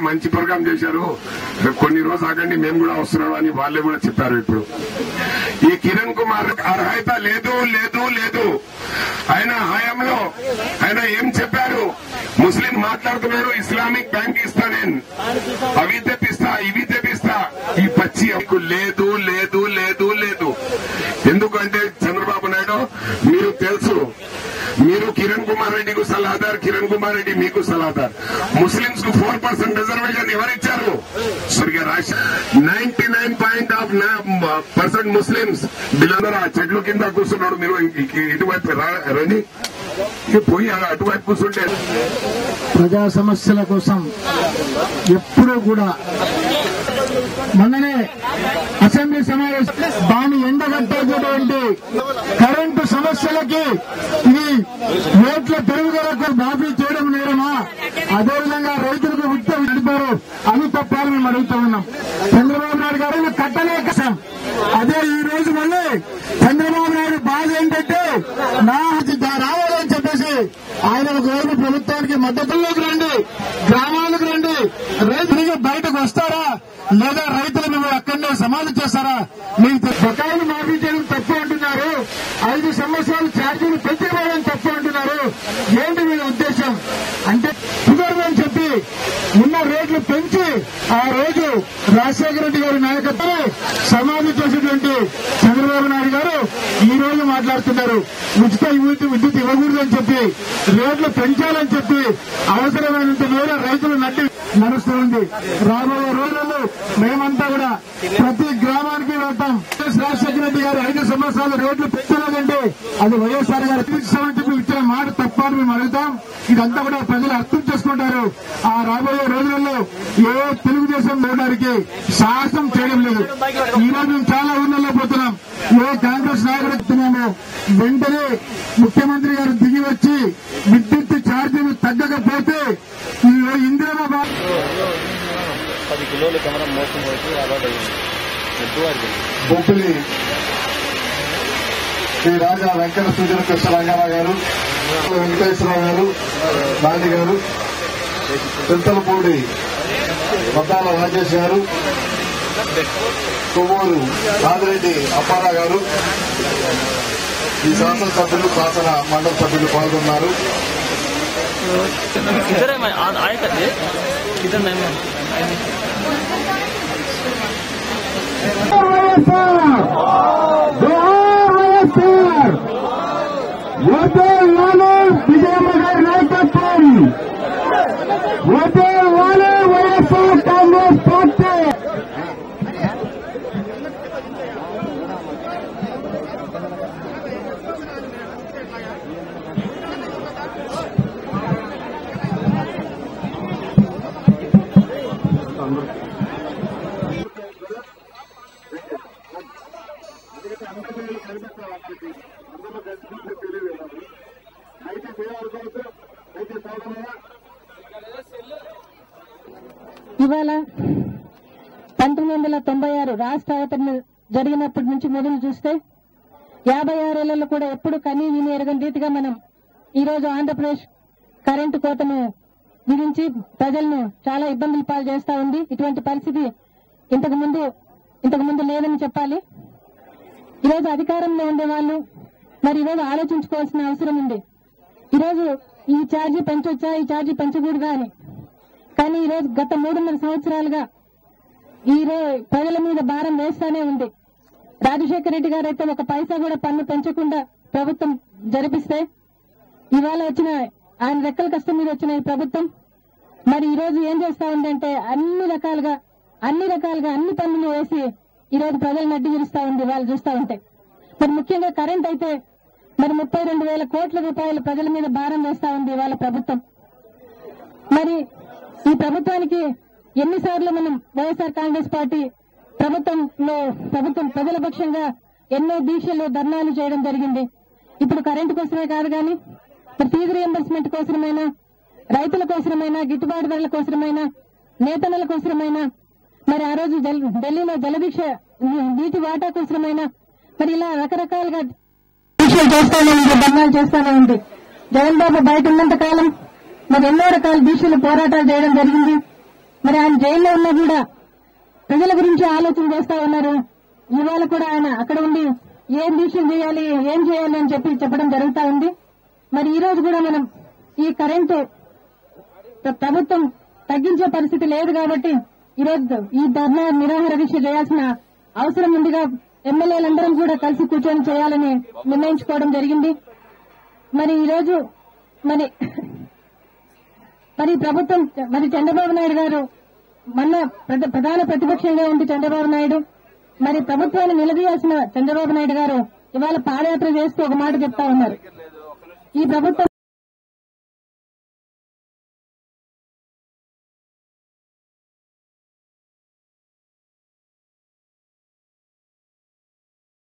మంచి ప్రోగ్రాం చేశారు, కొన్ని రోజు ఆగండి మేము కూడా వస్తున్నాం అని వాళ్ళే కూడా చెప్పారు. ఇప్పుడు ఈ కిరణ్ కుమార్ అర్హత లేదు లేదు లేదు. ఆయన హయాంలో ఆయన ఏం చెప్పారు? ముస్లిం మాట్లాడుతున్నారు, ఇస్లామిక్ బ్యాంక్ ఇస్తా, నేను అవి తెప్పిస్తా ఇవి తెప్పిస్తా. ఈ పచ్చి లేదు లేదు లేదు లేదు. ఎందుకంటే చంద్రబాబు నాయుడు మీరు తెలుసు, మీరు కిరణ్ కుమార్ రెడ్డికు సలహాదార్, కిరణ్ కుమార్ రెడ్డి మీకు సలహాదార్. ముస్లింస్ కు 4% రిజర్వేషన్ ఎవరిచ్చారు? స్వర్గీయ రాజ్ 99% ముస్లింస్ వీళ్ళందరూ ఆ చెట్లు కింద కూర్చున్నాడు. మీరు ఇటువైపు రండి, పోయి అటువైపు కూర్చుంటే ప్రజా సమస్యల కోసం ఎప్పుడూ కూడా మొన్ననే అసెంబ్లీ సమావేశం దాన్ని ఎండగట్టేటువంటి కరెంటు సమస్యలకి ఇది రేట్ల పెరుగుదలకు మాఫీ చేయడం నేరమా? అదేవిధంగా రైతులకు విద్య విడిపారు అది తప్పారు మేము అడుగుతూ ఉన్నాం. చంద్రబాబు నాయుడు గారు కట్టలేక అదే ఈ రోజు మళ్ళీ చంద్రబాబు నాయుడు బాధ ఏంటంటే నా రావాలని చెప్పేసి ఆయన ఒకవేళ ప్రభుత్వానికి మద్దతుల్లోకి రండి, గ్రామాలకు రండి, రైతులు బయటకు వస్తారా లేదా రైతులు మీరు అక్కడనే సమాధి చేస్తారా? మీకు బకాయిలు మాఫీ చేయడం తప్పు అంటున్నారు, 5 సంవత్సరాలు ఛార్జీలు పెంచుకోవడం తప్పు అంటున్నారు. ఏంటి వీళ్ళ ఉద్దేశం? అంటే కుదరదని చెప్పి ఉన్న రేట్లు పెంచి ఆ రోజు రాజశేఖర రెడ్డి గారి నాయకత్వం సమాధి చేసేటువంటి చంద్రబాబు నాయుడు గారు ఈ రోజు మాట్లాడుతున్నారు ఉచిత విద్యుత్ ఇవ్వకూడదని చెప్పి, రేట్లు పెంచాలని చెప్పి అవసరమైనంత మేర రైతులు నడుస్తూ ఉంది. రాబోయే రోజుల్లో మేమంతా కూడా ప్రతి గ్రామానికి వెళ్తాం. రాజశేఖర రెడ్డి గారు 5 సంవత్సరాలు రేట్లు పెంచలేదంటే అది వైఎస్ఆర్ గారు ఇచ్చిన మాట తప్ప అని మేము అడుగుతాం. ఇదంతా కూడా ప్రజలు అర్థం చేసుకుంటారు. ఆ రాబోయే రోజులలో ఏ తెలుగుదేశం ఓడానికి సాహసం చేయడం లేదు. ఈ రోజు మేము చాలా ఊళ్ళలో పోతున్నాం, ఏ కాంగ్రెస్ నాయకుడు చెప్తున్నామో వెంటనే ముఖ్యమంత్రి గారు దిగి వచ్చి విద్యుత్ ఛార్జీలు తగ్గకపోతే ఇందిరమ్మ 10 కిలోల కమరం మోసం పోయి బొబ్బిలి శ్రీ రాజా వెంకట సూచన కృష్ణ రంగారావు గారు, వెంకటేశ్వరరావు గారు, నాని గారు, చింతలపూడి మద్దాల రాజేష్ గారు, కొవ్వూరు ఆదిరెడ్డి అప్పారావు గారు, ఈ శాసనసభ్యులు శాసన మండలి సభ్యులు పాల్గొన్నారు. విజయమ్మ గారి నాయకత్వం, వైఎస్ఆర్ కాంగ్రెస్ పార్టీ. ఇవాళ 1996 రాష్ట్ర అవతరణ జరిగినప్పటి నుంచి మొదలు చూస్తే 56 ఏళ్లలో కూడా ఎప్పుడు కనీ విని ఎరగని రీతిగా మనం ఈ రోజు ఆంధ్రప్రదేశ్ కరెంటు కోతను విధించి ప్రజలను చాలా ఇబ్బందులు పాలు చేస్తా ఉంది. ఇటువంటి పరిస్థితి ఇంతకు ముందు లేదని చెప్పాలి. ఈరోజు అధికారంలో ఉండే వాళ్ళు మరి ఈరోజు ఆలోచించుకోవాల్సిన అవసరం ఉంది. ఈరోజు ఈ ఛార్జీ పెంచొచ్చా, ఈ ఛార్జీ పెంచకూడదా అని. కానీ ఈరోజు గత 3.5 సంవత్సరాలుగా ప్రజల మీద భారం వేస్తానే ఉంది. రాజశేఖర రెడ్డి గారు అయితే ఒక పైసా కూడా పన్ను పెంచకుండా ప్రభుత్వం జరిపిస్తే ఇవాళ వచ్చిన ఆయన రెక్కల కష్టం మీద వచ్చిన ఈ ప్రభుత్వం మరి ఈ రోజు ఏం చేస్తా ఉందంటే అన్ని రకాలుగా అన్ని పన్నులు వేసి ఈ రోజు ప్రజలను అడ్డు విరుస్తా ఉంది. వాళ్ళు చూస్తా ఉంటే మరి ముఖ్యంగా కరెంట్ అయితే మరి 32,000 కోట్ల రూపాయలు ప్రజల మీద భారం వేస్తా ఉంది ఇవాళ ప్రభుత్వం. మరి ఈ ప్రభుత్వానికి ఎన్నిసార్లు మనం వైఎస్ఆర్ కాంగ్రెస్ పార్టీ ప్రభుత్వం ప్రజల పక్షంగా ఎన్నో దీక్షలు ధర్నాలు చేయడం జరిగింది. ఇప్పుడు కరెంటు కోసమే కాదు కానీ ఫీజు రియంబర్స్మెంట్ కోసమైనా, రైతుల కోసమైనా, గిట్టుబాటు ధరల కోసమైనా, నేతన్నల కోసమైనా, మరి ఆ రోజు ఢిల్లీలో జలదీక్ష నీటి వాటా కోసమైనా మరి ఇలా రకరకాలుగా దీక్షలు చేస్తానే ఉంది, ధర్నాలు చేస్తానే ఉంది. జగన్ బాబు బయట ఉన్నంత కాలం మరి ఎన్నో రకాల దీక్షలు పోరాటాలు చేయడం జరిగింది. మరి ఆయన జైల్లో ఉన్నా కూడా ప్రజల గురించి ఆలోచన చేస్తా ఉన్నారు. ఇవాళ కూడా ఆయన అక్కడ ఉండి ఏం దీక్షలు చేయాలి, ఏం చేయాలి అని చెప్పడం జరుగుతా ఉంది. మరి ఈ రోజు కూడా మనం ఈ కరెంటు ప్రభుత్వం తగ్గించే పరిస్థితి లేదు కాబట్టి ఈరోజు ఈ ధర్నా నిరాహార దీక్ష చేయాల్సిన అవసరం ఉందిగా ఎమ్మెల్యేలందరం కూడా కలిసి కూర్చొని చేయాలని నిర్ణయించుకోవడం జరిగింది. మరి ఈరోజు మరి ప్రభుత్వం మరి చంద్రబాబు నాయుడు గారు మొన్న ప్రధాన ప్రతిపక్షంగా ఉండి చంద్రబాబు నాయుడు మరి ప్రభుత్వాన్ని నిలదీయాల్సిన చంద్రబాబు నాయుడు గారు ఇవాళ పాదయాత్ర చేస్తూ ఒక మాట చెప్తా ఉన్నారు. ఈ ప్రభుత్వం